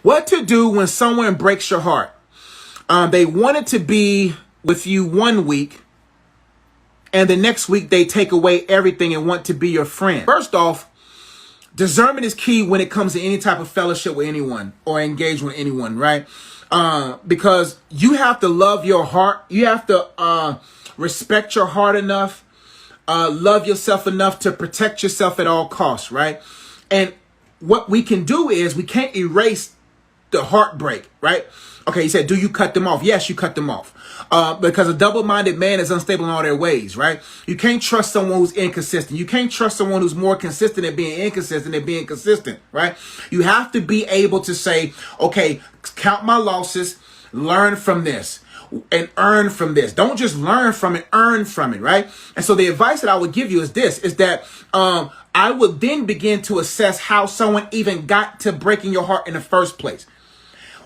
What to do when someone breaks your heart? They wanted to be with you 1 week, and the next week they take away everything and want to be your friend. First off, discernment is key when it comes to any type of fellowship with anyone or engage with anyone, right? Because you have to love your heart. You have to respect your heart enough, love yourself enough to protect yourself at all costs, right? And what we can do is we can't erase the heartbreak, right? Okay, he said, do you cut them off? Yes, you cut them off. Because a double-minded man is unstable in all their ways, right? You can't trust someone who's inconsistent. You can't trust someone who's more consistent at being inconsistent than being consistent, right? You have to be able to say, okay, count my losses, learn from this, and earn from this. Don't just learn from it, earn from it, right? And so the advice that I would give you is this, is that I would then begin to assess how someone even got to breaking your heart in the first place.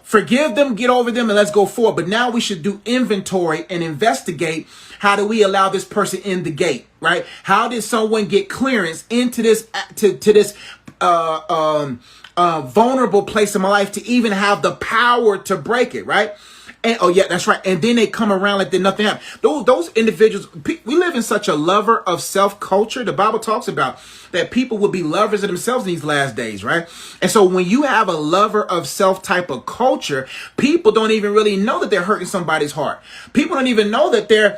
Forgive them, get over them, and let's go forward. But now we should do inventory and investigate, how do we allow this person in the gate, right? How did someone get clearance into this to this vulnerable place in my life to even have the power to break it, right? And oh yeah, that's right. And then they come around like did nothing happened. Those individuals, we live in such a lover of self culture. The Bible talks about that people will be lovers of themselves in these last days, right? And so when you have a lover of self type of culture, people don't even really know that they're hurting somebody's heart. People don't even know that they're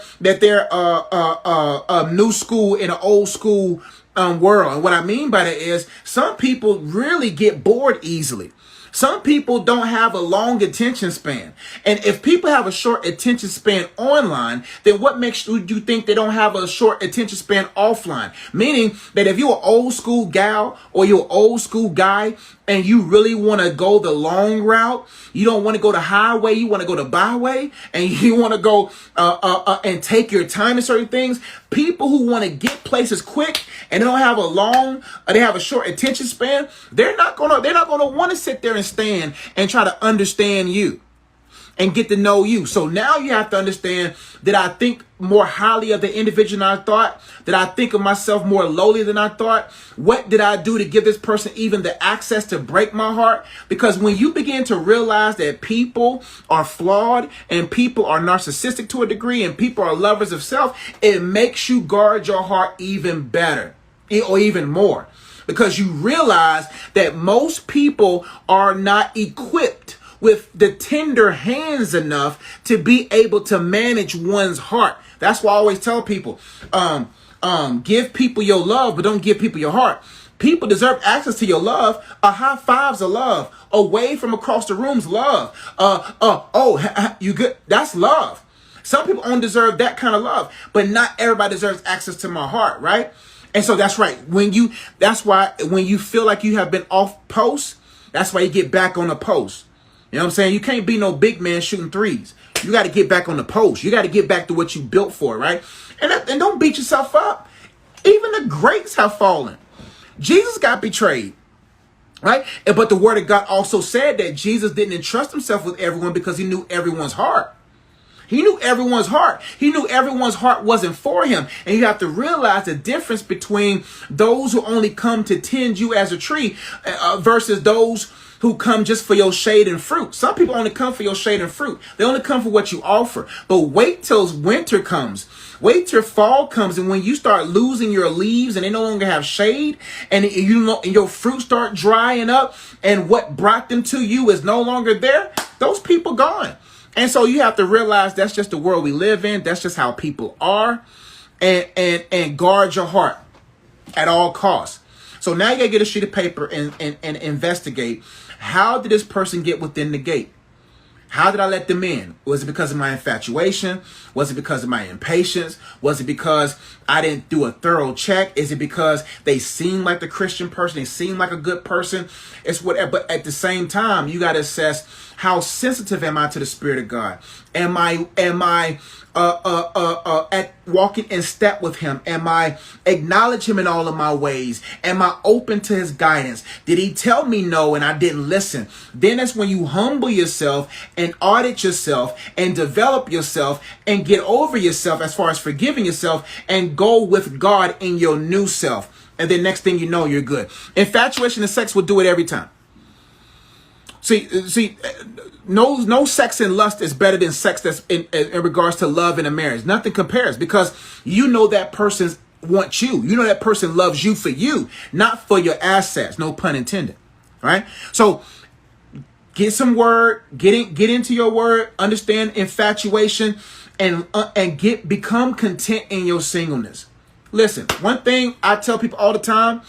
new school in an old school world. And what I mean by that is some people really get bored easily. Some people don't have a long attention span. And if people have a short attention span online, then what makes you think they don't have a short attention span offline? Meaning that if you're an old school gal or you're an old school guy and you really want to go the long route, you don't want to go the highway, you want to go the byway, and you want to go and take your time in certain things. People who want to get places quick and they don't have they have a short attention span, they're not gonna want to sit there and stand and try to understand you and get to know you. So now you have to understand, that I think more highly of the individual than I thought? Did I think of myself more lowly than I thought? What did I do to give this person even the access to break my heart? Because when you begin to realize that people are flawed and people are narcissistic to a degree and people are lovers of self, it makes you guard your heart even better or even more. Because you realize that most people are not equipped with the tender hands enough to be able to manage one's heart. That's why I always tell people, give people your love, but don't give people your heart. People deserve access to your love. A high five's a love. A wave from across the room's love. You good? That's love. Some people only deserve that kind of love, but not everybody deserves access to my heart, right? And so that's right. That's why when you feel like you have been off post, that's why you get back on the post. You know what I'm saying? You can't be no big man shooting threes. You got to get back on the post. You got to get back to what you built for, right? And don't beat yourself up. Even the greats have fallen. Jesus got betrayed, right? But the word of God also said that Jesus didn't entrust himself with everyone because he knew everyone's heart. He knew everyone's heart. He knew everyone's heart wasn't for him. And you have to realize the difference between those who only come to tend you as a tree versus those who come just for your shade and fruit. Some people only come for your shade and fruit. They only come for what you offer. But wait till winter comes. Wait till fall comes. And when you start losing your leaves and they no longer have shade and your fruit start drying up and what brought them to you is no longer there, those people gone. And so you have to realize that's just the world we live in. That's just how people are. And guard your heart at all costs. So now you gotta get a sheet of paper and investigate, how did this person get within the gate? How did I let them in? Was it because of my infatuation? Was it because of my impatience? Was it because I didn't do a thorough check? Is it because they seem like the Christian person? They seem like a good person? It's whatever. But at the same time, you got to assess, how sensitive am I to the Spirit of God? Am I at walking in step with him? Am I acknowledge him in all of my ways? Am I open to his guidance? Did he tell me no and I didn't listen? Then that's when you humble yourself and audit yourself and develop yourself and get over yourself as far as forgiving yourself and go with God in your new self. And then next thing you know, you're good. Infatuation and sex will do it every time. See, no sex and lust is better than sex that's in regards to love in a marriage. Nothing compares, because you know that person wants you. You know that person loves you for you, not for your assets. No pun intended. Right? So get some word, get into your word, understand infatuation, and become content in your singleness. Listen, one thing I tell people all the time,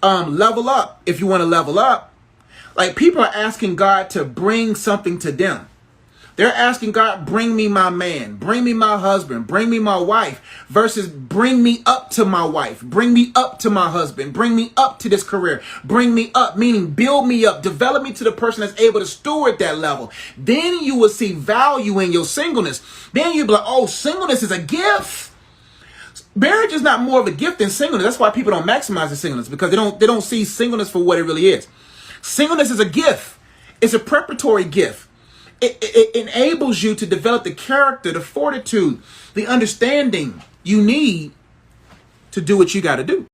level up if you want to level up. Like, people are asking God to bring something to them. They're asking God, bring me my man, bring me my husband, bring me my wife, versus bring me up to my wife, bring me up to my husband, bring me up to this career, bring me up, meaning build me up, develop me to the person that's able to steward that level. Then you will see value in your singleness. Then you'll be like, oh, singleness is a gift. Marriage is not more of a gift than singleness. That's why people don't maximize the singleness, because they don't see singleness for what it really is. Singleness is a gift. It's a preparatory gift. It enables you to develop the character, the fortitude, the understanding you need to do what you got to do.